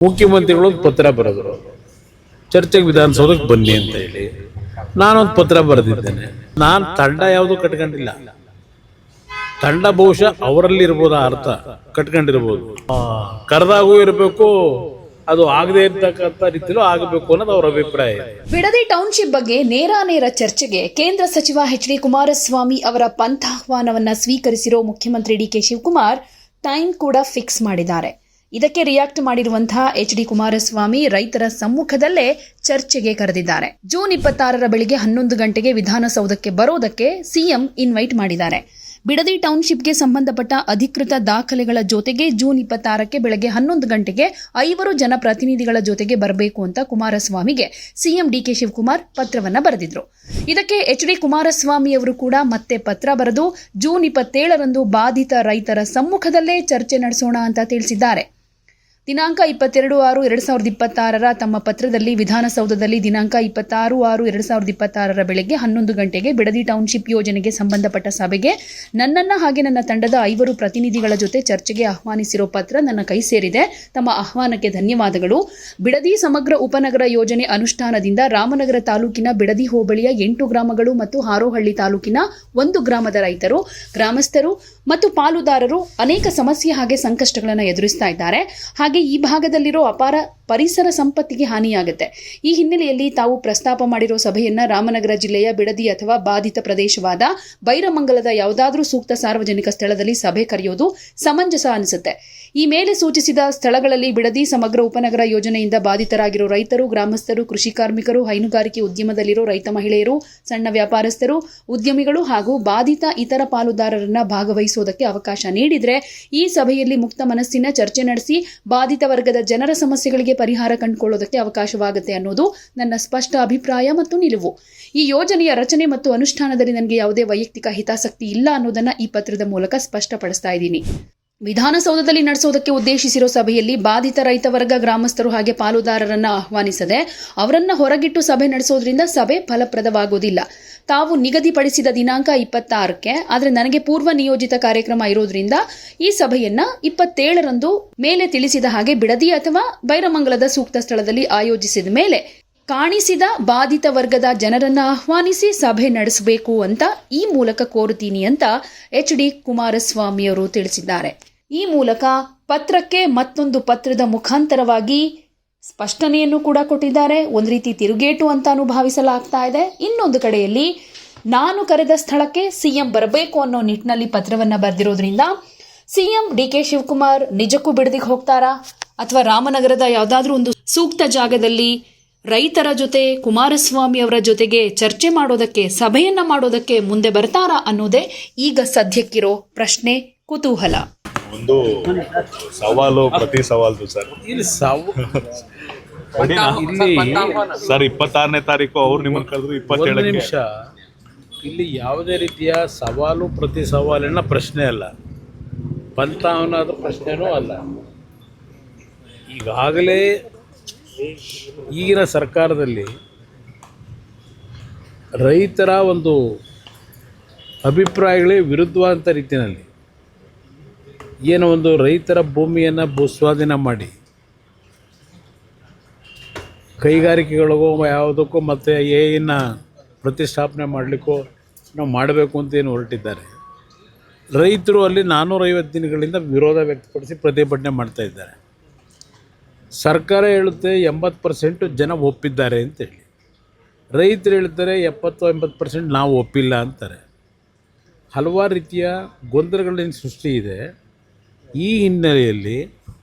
ಮುಖ್ಯಮಂತ್ರಿಗಳು ಒಂದು ಪತ್ರ ಬರೆದರು, ಚರ್ಚೆಗೆ ವಿಧಾನಸೌಧಕ್ಕೆ ಬನ್ನಿ ಅಂತ ಹೇಳಿ. ನಾನೊಂದು ಪತ್ರ ಬರೆದಿದ್ದೇನೆ. ನಾನು ತಂಡ ಯಾವುದು ಕಟ್ಕೊಂಡಿಲ್ಲ. ತಂಡ ಬಹುಶಃ ಅವರಲ್ಲಿ ಇರ್ಬೋದು, ಅರ್ಥ ಕಟ್ಕೊಂಡಿರ್ಬೋದು. ಕರೆದಾಗೂ ಇರಬೇಕು, ಅದು ಆಗದೆ ಇರ್ತಕ್ಕಂಥ ರೀತಿಯಲ್ಲೂ ಆಗಬೇಕು ಅನ್ನೋದು ಅವರ ಅಭಿಪ್ರಾಯ. ಬಿಡದಿ ಟೌನ್ಶಿಪ್ ಬಗ್ಗೆ ನೇರ ಚರ್ಚೆಗೆ ಕೇಂದ್ರ ಸಚಿವ ಎಚ್ ಡಿ ಕುಮಾರಸ್ವಾಮಿ ಅವರ ಪಂಥಾಹ್ವಾನವನ್ನ ಸ್ವೀಕರಿಸಿರೋ ಮುಖ್ಯಮಂತ್ರಿ ಡಿಕೆ ಶಿವಕುಮಾರ್ ಟೈಮ್ ಕೂಡ ಫಿಕ್ಸ್ ಮಾಡಿದ್ದಾರೆ. ಇದಕ್ಕೆ ರಿಯಾಕ್ಟ್ ಮಾಡಿರುವಂತಹ ಎಚ್ ಡಿ ಕುಮಾರಸ್ವಾಮಿ ರೈತರ ಸಮ್ಮುಖದಲ್ಲೇ ಚರ್ಚೆಗೆ ಕರೆದಿದ್ದಾರೆ. ಜೂನ್ 26ರ ಬೆಳಿಗ್ಗೆ 11 ಗಂಟೆಗೆ ವಿಧಾನಸೌಧಕ್ಕೆ ಬರೋದಕ್ಕೆ ಸಿಎಂ ಇನ್ವೈಟ್ ಮಾಡಿದ್ದಾರೆ. ಬಿಡದಿ ಟೌನ್ಶಿಪ್ಗೆ ಸಂಬಂಧಪಟ್ಟ ಅಧಿಕೃತ ದಾಖಲೆಗಳ ಜೊತೆಗೆ ಜೂನ್ 26ಕ್ಕೆ ಬೆಳಗ್ಗೆ 11 ಗಂಟೆಗೆ 5 ಜನಪ್ರತಿನಿಧಿಗಳ ಜೊತೆಗೆ ಬರಬೇಕು ಅಂತ ಕುಮಾರಸ್ವಾಮಿಗೆ ಸಿಎಂ ಡಿಕೆ ಶಿವಕುಮಾರ್ ಪತ್ರವನ್ನ ಬರೆದಿದ್ರು. ಇದಕ್ಕೆ ಎಚ್ ಡಿ ಕುಮಾರಸ್ವಾಮಿ ಅವರು ಕೂಡ ಮತ್ತೆ ಪತ್ರ ಬರೆದು ಜೂನ್ 27ರಂದು ಬಾಧಿತ ರೈತರ ಸಮ್ಮುಖದಲ್ಲೇ ಚರ್ಚೆ ನಡೆಸೋಣ ಅಂತ ತಿಳಿಸಿದ್ದಾರೆ. ದಿನಾಂಕ 22/6/2026ರ ತಮ್ಮ ಪತ್ರದಲ್ಲಿ ವಿಧಾನಸೌಧದಲ್ಲಿ ದಿನಾಂಕ 26/6/2026ರ ಬೆಳಗ್ಗೆ 11 ಗಂಟೆಗೆ ಬಿಡದಿ ಟೌನ್ಶಿಪ್ ಯೋಜನೆಗೆ ಸಂಬಂಧಪಟ್ಟ ಸಭೆಗೆ ನನ್ನನ್ನ ಹಾಗೆ ನನ್ನ ತಂಡದ 5 ಪ್ರತಿನಿಧಿಗಳ ಜೊತೆ ಚರ್ಚೆಗೆ ಆಹ್ವಾನಿಸಿರೋ ಪತ್ರ ನನ್ನ ಕೈ ಸೇರಿದೆ. ತಮ್ಮ ಆಹ್ವಾನಕ್ಕೆ ಧನ್ಯವಾದಗಳು. ಬಿಡದಿ ಸಮಗ್ರ ಉಪನಗರ ಯೋಜನೆ ಅನುಷ್ಠಾನದಿಂದ ರಾಮನಗರ ತಾಲೂಕಿನ ಬಿಡದಿ ಹೋಬಳಿಯ 8 ಗ್ರಾಮಗಳು ಮತ್ತು ಹಾರೋಹಳ್ಳಿ ತಾಲೂಕಿನ 1 ಗ್ರಾಮದ ರೈತರು, ಗ್ರಾಮಸ್ಥರು ಮತ್ತು ಪಾಲುದಾರರು ಅನೇಕ ಸಮಸ್ಯೆ ಹಾಗೆ ಸಂಕಷ್ಟಗಳನ್ನು ಎದುರಿಸ್ತಾ ಇದ್ದಾರೆ. ಹಾಗೆ ಈ ಭಾಗದಲ್ಲಿರೋ ಅಪಾರ ಪರಿಸರ ಸಂಪತ್ತಿಗೆ ಹಾನಿಯಾಗುತ್ತೆ. ಈ ಹಿನ್ನೆಲೆಯಲ್ಲಿ ತಾವು ಪ್ರಸ್ತಾಪ ಮಾಡಿರೋ ಸಭೆಯನ್ನ ರಾಮನಗರ ಜಿಲ್ಲೆಯ ಬಿಡದಿ ಅಥವಾ ಬಾಧಿತ ಪ್ರದೇಶವಾದ ಬೈರಮಂಗಲದ ಯಾವುದಾದ್ರೂ ಸೂಕ್ತ ಸಾರ್ವಜನಿಕ ಸ್ಥಳದಲ್ಲಿ ಸಭೆ ಕರೆಯೋದು ಸಮಂಜಸ ಅನಿಸುತ್ತೆ. ಈ ಮೇಲೆ ಸೂಚಿಸಿದ ಸ್ಥಳಗಳಲ್ಲಿ ಬಿಡದಿ ಸಮಗ್ರ ಉಪನಗರ ಯೋಜನೆಯಿಂದ ಬಾಧಿತರಾಗಿರೋ ರೈತರು, ಗ್ರಾಮಸ್ಥರು, ಕೃಷಿ ಕಾರ್ಮಿಕರು, ಹೈನುಗಾರಿಕೆ ಉದ್ಯಮದಲ್ಲಿರೋ ರೈತ ಮಹಿಳೆಯರು, ಸಣ್ಣ ವ್ಯಾಪಾರಸ್ಥರು, ಉದ್ಯಮಿಗಳು ಹಾಗೂ ಬಾಧಿತ ಇತರ ಪಾಲುದಾರರನ್ನ ಭಾಗವಹಿಸುವುದಕ್ಕೆ ಅವಕಾಶ ನೀಡಿದ್ರೆ ಈ ಸಭೆಯಲ್ಲಿ ಮುಕ್ತ ಮನಸ್ಸಿನ ಚರ್ಚೆ ನಡೆಸಿ ಬಾಧಿತ ವರ್ಗದ ಜನರ ಸಮಸ್ಯೆಗಳಿಗೆ ಪರಿಹಾರ ಕಂಡುಕೊಳ್ಳೋದಕ್ಕೆ ಅವಕಾಶವಾಗುತ್ತೆ ಅನ್ನೋದು ನನ್ನ ಸ್ಪಷ್ಟ ಅಭಿಪ್ರಾಯ ಮತ್ತು ನಿಲುವು. ಈ ಯೋಜನೆಯ ರಚನೆ ಮತ್ತು ಅನುಷ್ಠಾನದಲ್ಲಿ ನನಗೆ ಯಾವುದೇ ವೈಯಕ್ತಿಕ ಹಿತಾಸಕ್ತಿ ಇಲ್ಲ ಅನ್ನೋದನ್ನ ಈ ಪತ್ರದ ಮೂಲಕ ಸ್ಪಷ್ಟಪಡಿಸ್ತಾ ಇದ್ದೀನಿ. ವಿಧಾನಸೌಧದಲ್ಲಿ ನಡೆಸೋದಕ್ಕೆ ಉದ್ದೇಶಿಸಿರೋ ಸಭೆಯಲ್ಲಿ ಬಾಧಿತ ರೈತ ವರ್ಗ, ಗ್ರಾಮಸ್ಥರು ಹಾಗೆ ಪಾಲುದಾರರನ್ನ ಆಹ್ವಾನಿಸದೆ ಅವರನ್ನ ಹೊರಗಿಟ್ಟು ಸಭೆ ನಡೆಸೋದ್ರಿಂದ ಸಭೆ ಫಲಪ್ರದವಾಗೋದಿಲ್ಲ. ತಾವು ನಿಗದಿಪಡಿಸಿದ ದಿನಾಂಕ 26ಕ್ಕೆ, ಆದರೆ ನನಗೆ ಪೂರ್ವ ನಿಯೋಜಿತ ಕಾರ್ಯಕ್ರಮ ಇರೋದ್ರಿಂದ ಈ ಸಭೆಯನ್ನ 27ರಂದು ಮೇಲೆ ತಿಳಿಸಿದ ಹಾಗೆ ಬಿಡದಿ ಅಥವಾ ಬೈರಮಂಗಲದ ಸೂಕ್ತ ಸ್ಥಳದಲ್ಲಿ ಆಯೋಜಿಸಿದ ಮೇಲೆ ಕಾಣಿಸಿದ ಬಾಧಿತ ವರ್ಗದ ಜನರನ್ನ ಆಹ್ವಾನಿಸಿ ಸಭೆ ನಡೆಸಬೇಕು ಅಂತ ಈ ಮೂಲಕ ಕೋರುತ್ತೀನಿ ಅಂತ ಎಚ್ ಡಿ ಕುಮಾರಸ್ವಾಮಿ ಅವರು ತಿಳಿಸಿದ್ದಾರೆ. ಈ ಮೂಲಕ ಪತ್ರಕ್ಕೆ ಮತ್ತೊಂದು ಪತ್ರದ ಮುಖಾಂತರವಾಗಿ ಸ್ಪಷ್ಟನೆಯನ್ನು ಕೂಡ ಕೊಟ್ಟಿದ್ದಾರೆ. ಒಂದು ರೀತಿ ತಿರುಗೇಟು ಅಂತಾನೂ ಭಾವಿಸಲಾಗ್ತಾ ಇದೆ. ಇನ್ನೊಂದು ಕಡೆಯಲ್ಲಿ ನಾನು ಕರೆದ ಸ್ಥಳಕ್ಕೆ ಸಿಎಂ ಬರಬೇಕು ಅನ್ನೋ ನಿಟ್ಟಿನಲ್ಲಿ ಪತ್ರವನ್ನ ಬರೆದಿರೋದ್ರಿಂದ ಸಿಎಂ ಡಿಕೆ ಶಿವಕುಮಾರ್ ನಿಜಕ್ಕೂ ಬಿಡದಿಗೆ ಹೋಗ್ತಾರಾ ಅಥವಾ ರಾಮನಗರದ ಯಾವುದಾದ್ರೂ ಒಂದು ಸೂಕ್ತ ಜಾಗದಲ್ಲಿ ರೈತರ ಜೊತೆ ಕುಮಾರಸ್ವಾಮಿ ಅವರ ಜೊತೆಗೆ ಚರ್ಚೆ ಮಾಡೋದಕ್ಕೆ, ಸಭೆಯನ್ನ ಮಾಡೋದಕ್ಕೆ ಮುಂದೆ ಬರ್ತಾರಾ ಅನ್ನೋದೇ ಈಗ ಸದ್ಯಕ್ಕಿರೋ ಪ್ರಶ್ನೆ, ಕುತೂಹಲ. ಒಂದು ಸವಾಲು ಪ್ರತಿ ಸವಾಲು ಸರ್. ಇಲ್ಲಿ ಸರ್ 26ನೇ ತಾರೀಕು ಅವ್ರು ನಿಮ್ಮನ್ನು ಕರೆದ್ರು, 27 ನಿಮಿಷ. ಇಲ್ಲಿ ಯಾವುದೇ ರೀತಿಯ ಸವಾಲು ಪ್ರತಿ ಸವಾಲಿನ ಪ್ರಶ್ನೆ ಅಲ್ಲ, ಪಂಥಾವನದ ಪ್ರಶ್ನೆನೂ ಅಲ್ಲ. ಈಗಾಗಲೇ ಈಗಿನ ಸರ್ಕಾರದಲ್ಲಿ ರೈತರ ಒಂದು ಅಭಿಪ್ರಾಯಗಳೇ ವಿರುದ್ಧವಾದಂಥ ರೀತಿಯಲ್ಲಿ ಏನೋ ಒಂದು ರೈತರ ಭೂಮಿಯನ್ನು ಭೂಸ್ವಾಧೀನ ಮಾಡಿ ಕೈಗಾರಿಕೆಗಳಿಗೋ ಯಾವುದಕ್ಕೋ ಮತ್ತು ಏನ ಪ್ರತಿಷ್ಠಾಪನೆ ಮಾಡಲಿಕ್ಕೋ ನಾವು ಮಾಡಬೇಕು ಅಂತ ಏನು ಹೊರಟಿದ್ದಾರೆ. ರೈತರು ಅಲ್ಲಿ 450 ದಿನಗಳಿಂದ ವಿರೋಧ ವ್ಯಕ್ತಪಡಿಸಿ ಪ್ರತಿಭಟನೆ ಮಾಡ್ತಾ ಇದ್ದಾರೆ. ಸರ್ಕಾರ ಹೇಳುತ್ತೆ 80% ಜನ ಒಪ್ಪಿದ್ದಾರೆ ಅಂತೇಳಿ, ರೈತರು ಹೇಳ್ತಾರೆ 70-80% ನಾವು ಒಪ್ಪಿಲ್ಲ ಅಂತಾರೆ. ಹಲವಾರು ರೀತಿಯ ಗೊಂದಲಗಳಿಂದ ಸೃಷ್ಟಿ ಇದೆ. ಈ ಹಿನ್ನೆಲೆಯಲ್ಲಿ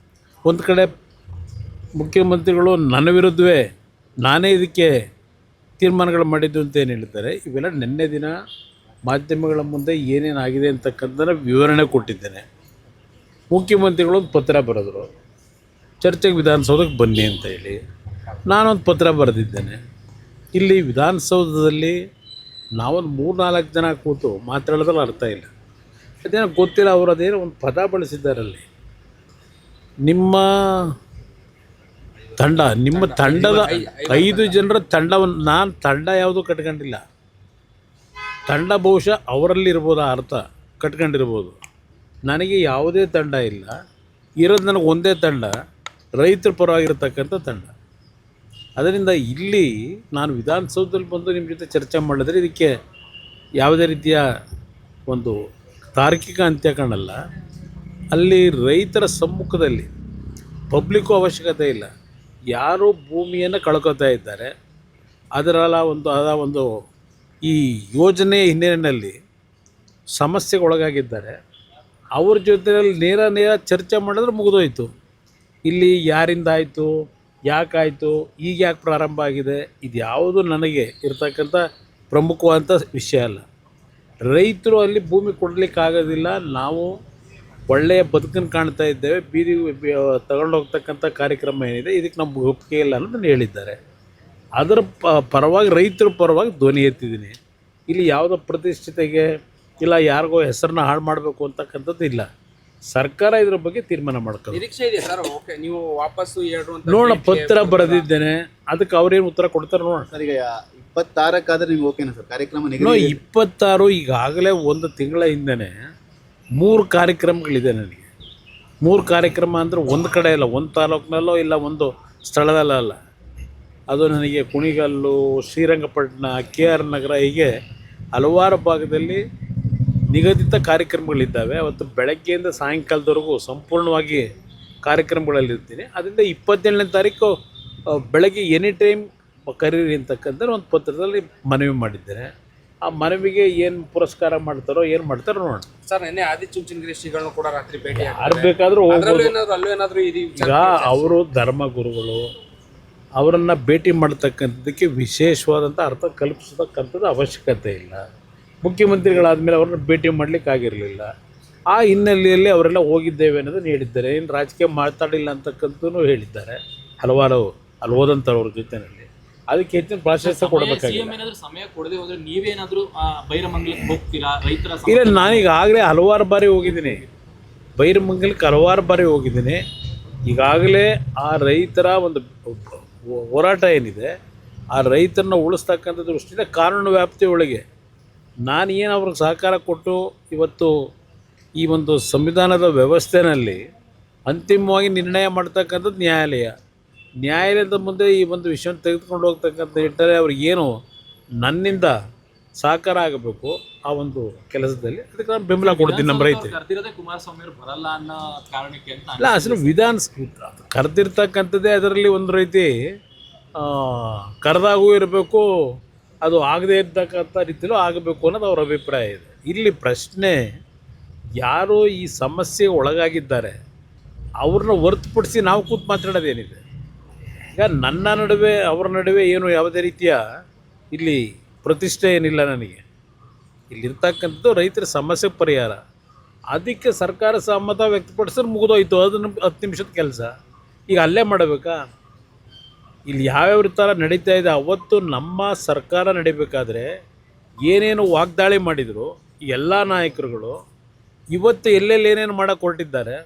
ಒಂದು ಕಡೆ ಮುಖ್ಯಮಂತ್ರಿಗಳು ನನ್ನ ವಿರುದ್ಧವೇ ನಾನೇ ಇದಕ್ಕೆ ತೀರ್ಮಾನಗಳು ಮಾಡಿದ್ದು ಅಂತ ಏನು ಹೇಳ್ತಾರೆ. ಇವೆಲ್ಲ ನಿನ್ನೆ ದಿನ ಮಾಧ್ಯಮಗಳ ಮುಂದೆ ಏನೇನಾಗಿದೆ ಅಂತಕ್ಕಂಥ ವಿವರಣೆ ಕೊಟ್ಟಿದ್ದೇನೆ. ಮುಖ್ಯಮಂತ್ರಿಗಳು ಒಂದು ಪತ್ರ ಬರೆದರು, ಚರ್ಚೆಗೆ ವಿಧಾನಸೌಧಕ್ಕೆ ಬನ್ನಿ ಅಂತ ಹೇಳಿ. ನಾನೊಂದು ಪತ್ರ ಬರೆದಿದ್ದೇನೆ. ಇಲ್ಲಿ ವಿಧಾನಸೌಧದಲ್ಲಿ ನಾವೊಂದು 3-4 ಜನ ಕೂತು ಮಾತಾಡೋದ್ರಲ್ಲಿ ಅರ್ಥ ಇಲ್ಲ. ಅದೇನೋ ಗೊತ್ತಿಲ್ಲ, ಅವರು ಅದೇನೋ ಒಂದು ಪದ ಬಳಸಿದ್ದಾರಲ್ಲಿ. ನಿಮ್ಮ ತಂಡದ 5 ಜನರ ತಂಡವನ್ನು, ನಾನು ತಂಡ ಯಾವುದೂ ಕಟ್ಕೊಂಡಿಲ್ಲ. ತಂಡ ಬಹುಶಃ ಅವರಲ್ಲಿ ಇರ್ಬೋದು, ಅರ್ಥ ಕಟ್ಕೊಂಡಿರ್ಬೋದು. ನನಗೆ ಯಾವುದೇ ತಂಡ ಇಲ್ಲ, ಇರೋದು ನನಗೆ ಒಂದೇ ತಂಡ. ರೈತರ ಪರವಾಗಿರ್ತಕ್ಕಂಥ ತಂಡ. ಅದರಿಂದ ಇಲ್ಲಿ ನಾನು ವಿಧಾನಸೌಧದಲ್ಲಿ ಬಂದು ನಿಮ್ಮ ಜೊತೆ ಚರ್ಚೆ ಮಾಡಿದ್ರೆ ಇದಕ್ಕೆ ಯಾವುದೇ ರೀತಿಯ ಒಂದು ತಾರ್ಕಿಕ ಅಂತ್ಯ ಕಾಣಲ್ಲ. ಅಲ್ಲಿ ರೈತರ ಸಮ್ಮುಖದಲ್ಲಿ ಪಬ್ಲಿಕ್ಕು ಅವಶ್ಯಕತೆ ಇಲ್ಲ, ಯಾರು ಭೂಮಿಯನ್ನು ಕಳ್ಕೊತಾ ಇದ್ದಾರೆ ಅದರ ಒಂದು ಈ ಯೋಜನೆಯ ಹಿನ್ನೆಲೆಯಲ್ಲಿ ಸಮಸ್ಯೆಗೆ ಒಳಗಾಗಿದ್ದಾರೆ, ಅವ್ರ ಜೊತೆಯಲ್ಲಿ ನೇರ ಚರ್ಚೆ ಮಾಡಿದ್ರೆ ಮುಗಿದೋಯ್ತು. ಇಲ್ಲಿ ಯಾರಿಂದ ಆಯಿತು, ಯಾಕಾಯಿತು, ಈಗ ಯಾಕೆ ಪ್ರಾರಂಭ ಆಗಿದೆ, ಇದು ಯಾವುದು ನನಗೆ ಇರ್ತಕ್ಕಂಥ ಪ್ರಮುಖವಾದಂಥ ವಿಷಯ ಅಲ್ಲ. ರೈತರು ಅಲ್ಲಿ ಭೂಮಿ ಕೊಡಲಿಕ್ಕಾಗೋದಿಲ್ಲ, ನಾವು ಒಳ್ಳೆಯ ಬದುಕನ್ನು ಕಾಣ್ತಾ ಇದ್ದೇವೆ, ಬೀದಿ ತಗೊಂಡೋಗ್ತಕ್ಕಂಥ ಕಾರ್ಯಕ್ರಮ ಏನಿದೆ ಇದಕ್ಕೆ ನಮ್ಗೆ ಒಪ್ಪಿಗೆ ಇಲ್ಲ ಅನ್ನೋದನ್ನು ಹೇಳಿದ್ದಾರೆ. ಅದರ ಪರವಾಗಿ ರೈತರ ಪರವಾಗಿ ಧ್ವನಿ ಎತ್ತಿದ್ದೀನಿ. ಇಲ್ಲಿ ಯಾವುದೋ ಪ್ರತಿಷ್ಠಿತೆಗೆ ಇಲ್ಲ ಯಾರಿಗೋ ಹೆಸರನ್ನ ಹಾಳು ಮಾಡಬೇಕು ಅಂತಕ್ಕಂಥದ್ದು ಇಲ್ಲ. ಸರ್ಕಾರ ಇದ್ರ ಬಗ್ಗೆ ತೀರ್ಮಾನ ಮಾಡ್ಕೊಳ್ಳಿ. ನಿರೀಕ್ಷೆ ಇದೆ ಸರ್. ಓಕೆ, ನೀವು ವಾಪಸ್ಸು ನೋಡೋಣ, ಪತ್ರ ಬರೆದಿದ್ದೇನೆ, ಅದಕ್ಕೆ ಅವ್ರೇನು ಉತ್ತರ ಕೊಡ್ತಾರೆ ನೋಡೋಣ. ಸರ್, ಈಗ 26 ನೀವು ಓಕೆನಾ ಸರ್ ಕಾರ್ಯಕ್ರಮ? 26 ಈಗಾಗಲೇ ಒಂದು ತಿಂಗಳ ಹಿಂದೆ 3 ಕಾರ್ಯಕ್ರಮಗಳಿದೆ ನನಗೆ. 3 ಕಾರ್ಯಕ್ರಮ ಅಂದರೆ ಒಂದು ಕಡೆ ಇಲ್ಲ, ಒಂದು ತಾಲೂಕಿನಲ್ಲೋ ಇಲ್ಲ ಒಂದು ಸ್ಥಳದಲ್ಲ. ಅದು ನನಗೆ ಕುಣಿಗಲ್ಲು, ಶ್ರೀರಂಗಪಟ್ಟಣ, KR ನಗರ, ಹೀಗೆ ಹಲವಾರು ಭಾಗದಲ್ಲಿ ನಿಗದಿತ ಕಾರ್ಯಕ್ರಮಗಳಿದ್ದಾವೆ. ಅವತ್ತು ಬೆಳಗ್ಗೆಯಿಂದ ಸಾಯಂಕಾಲದವರೆಗೂ ಸಂಪೂರ್ಣವಾಗಿ ಕಾರ್ಯಕ್ರಮಗಳಲ್ಲಿರ್ತೀನಿ. ಅದರಿಂದ 27ನೇ ತಾರೀಕು ಬೆಳಗ್ಗೆ ಎನಿ ಟೈಮ್ ಕರೀರಿ ಅಂತಕ್ಕಂಥ ಒಂದು ಪತ್ರದಲ್ಲಿ ಮನವಿ ಮಾಡಿದ್ದೇನೆ. ಆ ಮನವಿಗೆ ಏನು ಪುರಸ್ಕಾರ ಮಾಡ್ತಾರೋ ಏನು ಮಾಡ್ತಾರೋ ನೋಡೋಣ. ಸರ್, ನಿನ್ನೆ ಆದಿಚುಂಚನಗಿರಿ ಶ್ರೀಗಳನ್ನು ಕೂಡ ರಾತ್ರಿ ಭೇಟಿ ಯಾರು ಬೇಕಾದರೂ ಹೋಗ್ಬೋದು. ಅಲ್ಲೇನಾದ್ರೂ ಈಗ ಅವರು ಧರ್ಮಗುರುಗಳು, ಅವರನ್ನು ಭೇಟಿ ಮಾಡ್ತಕ್ಕಂಥದ್ದಕ್ಕೆ ವಿಶೇಷವಾದಂಥ ಅರ್ಥ ಕಲ್ಪಿಸತಕ್ಕಂಥದ್ದು ಅವಶ್ಯಕತೆ ಇಲ್ಲ. ಮುಖ್ಯಮಂತ್ರಿಗಳಾದಮೇಲೆ ಅವ್ರನ್ನ ಭೇಟಿ ಮಾಡಲಿಕ್ಕೆ ಆಗಿರಲಿಲ್ಲ. ಆ ಹಿನ್ನೆಲೆಯಲ್ಲಿ ಅವರೆಲ್ಲ ಹೋಗಿದ್ದೇವೆ ಅನ್ನೋದನ್ನು ಹೇಳಿದ್ದಾರೆ. ಏನು ರಾಜಕೀಯ ಮಾತಾಡಿಲ್ಲ ಅಂತಕ್ಕಂಥದ್ದು ಹೇಳಿದ್ದಾರೆ ಹಲವಾರು ಅಲ್ಲಿ ಹೋದಂಥವ್ರ ಜೊತೆಯಲ್ಲಿ. ಅದಕ್ಕೆ ಹೆಚ್ಚಿನ ಪ್ರಾಶಸ್ತ್ಯ ಕೊಡಬೇಕಾಗಿಲ್ಲ. ಸಮಯ ಕೊಡದೆ ಹೋದ್ರೆ ನೀವೇನಾದರೂ ಬೈರಮಂಗಲಕ್ಕೆ ಹೋಗ್ತೀರಾ? ರೈತರ ಇಲ್ಲ, ನಾನೀಗಾಗಲೇ ಹಲವಾರು ಬಾರಿ ಹೋಗಿದ್ದೀನಿ, ಬೈರಮಂಗಲಕ್ಕೆ ಹಲವಾರು ಬಾರಿ ಹೋಗಿದ್ದೀನಿ. ಈಗಾಗಲೇ ಆ ರೈತರ ಒಂದು ಹೋರಾಟ ಏನಿದೆ, ಆ ರೈತರನ್ನ ಉಳಿಸ್ತಕ್ಕಂಥ ದೃಷ್ಟಿಯಿಂದ ಕಾನೂನು ವ್ಯಾಪ್ತಿಯೊಳಗೆ ನಾನು ಏನು ಅವ್ರಿಗೆ ಸಹಕಾರ ಕೊಟ್ಟು ಇವತ್ತು ಈ ಒಂದು ಸಂವಿಧಾನದ ವ್ಯವಸ್ಥೆಯಲ್ಲಿ ಅಂತಿಮವಾಗಿ ನಿರ್ಣಯ ಮಾಡ್ತಕ್ಕಂಥದ್ದು ನ್ಯಾಯಾಲಯದ ಮುಂದೆ ಈ ಒಂದು ವಿಷಯವನ್ನು ತೆಗೆದುಕೊಂಡು ಹೋಗ್ತಕ್ಕಂಥ ನಿಟ್ಟಲ್ಲಿ ಅವ್ರಿಗೇನು ನನ್ನಿಂದ ಸಹಕಾರ ಆಗಬೇಕು ಆ ಒಂದು ಕೆಲಸದಲ್ಲಿ, ಅದಕ್ಕೆ ನಾನು ಬೆಂಬಲ ಕೊಡ್ತೀನಿ ನಮ್ಮ ರೈತರಿಗೆ. ಕರೆದಿರೋದೇ ಕುಮಾರಸ್ವಾಮಿ ಅವರು ಬರಲ್ಲ ಅನ್ನೋ ಕಾರಣಕ್ಕೆ ಅಂತ ಇಲ್ಲ, ಅಸಲು ಕರೆದಿರ್ತಕ್ಕಂಥದ್ದೇ ಅದರಲ್ಲಿ ಒಂದು ರೀತಿ ಕರೆದಾಗೂ ಇರಬೇಕು, ಅದು ಆಗದೇ ಇರ್ತಕ್ಕಂಥ ರೀತಿಯಲ್ಲೂ ಆಗಬೇಕು ಅನ್ನೋದು ಅವ್ರ ಅಭಿಪ್ರಾಯ ಇದೆ. ಇಲ್ಲಿ ಪ್ರಶ್ನೆ ಯಾರು ಈ ಸಮಸ್ಯೆಗೆ ಒಳಗಾಗಿದ್ದಾರೆ ಅವ್ರನ್ನ ಹೊರತುಪಡಿಸಿ ನಾವು ಕೂತು ಮಾತಾಡೋದೇನಿದೆ. ಈಗ ನನ್ನ ನಡುವೆ ಅವರ ನಡುವೆ ಏನು ಯಾವುದೇ ರೀತಿಯ ಇಲ್ಲಿ ಪ್ರತಿಷ್ಠೆ ಏನಿಲ್ಲ. ನನಗೆ ಇಲ್ಲಿರ್ತಕ್ಕಂಥದ್ದು ರೈತರ ಸಮಸ್ಯೆ ಪರಿಹಾರ, ಅದಕ್ಕೆ ಸರ್ಕಾರ ಸಮ್ಮತ ವ್ಯಕ್ತಪಡಿಸಿದ್ರೆ ಮುಗಿದೋಯ್ತು, ಅದನ್ನು 10 ನಿಮಿಷದ ಕೆಲಸ. ಈಗ ಅಲ್ಲೇ ಮಾಡಬೇಕಾ? ಇಲ್ಲಿ ಯಾವ್ಯಾವ ಥರ ನಡೀತಾ ಇದೆ. ಅವತ್ತು ನಮ್ಮ ಸರ್ಕಾರ ನಡಿಬೇಕಾದ್ರೆ ಏನೇನು ವಾಗ್ದಾಳಿ ಮಾಡಿದರು ಎಲ್ಲ ನಾಯಕರುಗಳು, ಇವತ್ತು ಎಲ್ಲೆಲ್ಲಿ ಏನೇನು ಮಾಡೋಕ್ಕೆ ಹೊರಟಿದ್ದಾರೆ,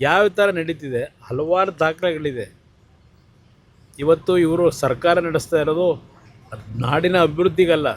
ಯಾವ ಥರ ನಡೀತಿದೆ, ಹಲವಾರು ದಾಖಲೆಗಳಿದೆ. ಇವತ್ತು ಇವರು ಸರ್ಕಾರ ನಡೆಸ್ತಾ ಇರೋದು ನಾಡಿನ ಅಭಿವೃದ್ಧಿಗಲ್ಲ,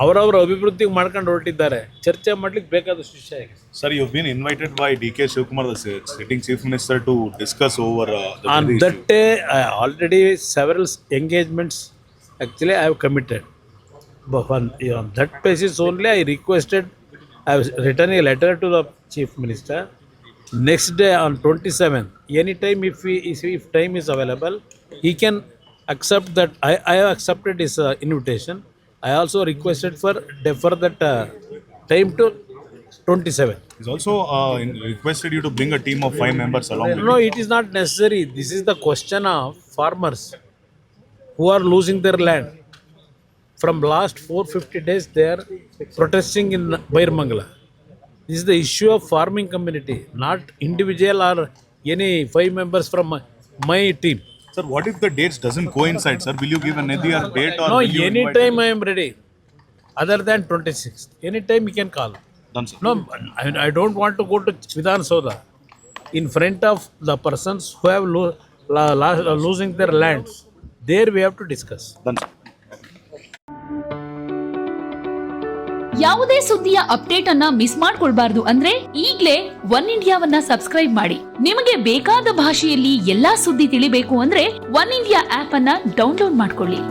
ಅವರವರ ಅಭಿವೃದ್ಧಿಗೆ ಮಾಡ್ಕೊಂಡು ಹೊರಟಿದ್ದಾರೆ. ಚರ್ಚೆ ಮಾಡ್ಲಿಕ್ಕೆ ಬೇಕಾದಷ್ಟು ವಿಷಯ ಇದೆ. Sir, you've been invited by DK Shivkumar, the sitting chief minister, to discuss over the on that day. Already several engagements actually I have committed. But on that basis only I requested, I have written a letter to the chief minister. Next day on 27th, anytime if time is available, he can accept that. I have accepted his invitation. I also requested for defer that time to 27. He's also requested you to bring a team of 5 members along with No, you. it is not necessary. This is the question of farmers who are losing their land. From last 450 days they are protesting in Bairamangala. This is the issue of farming community, not individual or any 5 members from my team. Sir, what if the dates doesn't coincide, sir? Will you give another date or No, will you invite anytime I am ready. Other than 26th, anytime you can call. Done, sir. No, I don't want to go to Vidhan Soda in front of the persons who have losing their lands. There we have to discuss. Done, sir. ಯಾವುದೇ ಸುದ್ದಿಯ update ಅನ್ನ miss ಮಾಡ್ಕೊಳ್ಬಾರ್ದು ಅಂದ್ರೆ ಈಗ್ಲೇ one ಇಂಡಿಯಾವನ್ನ subscribe ಮಾಡಿ. ನಿಮಗೆ ಬೇಕಾದ ಭಾಷೆಯಲ್ಲಿ ಎಲ್ಲಾ ಸುದ್ದಿ ತಿಳಿಬೇಕು ಅಂದ್ರೆ ಒನ್ ಇಂಡಿಯಾ ಆಪ್ ಅನ್ನ ಡೌನ್ಲೋಡ್ ಮಾಡ್ಕೊಳ್ಳಿ.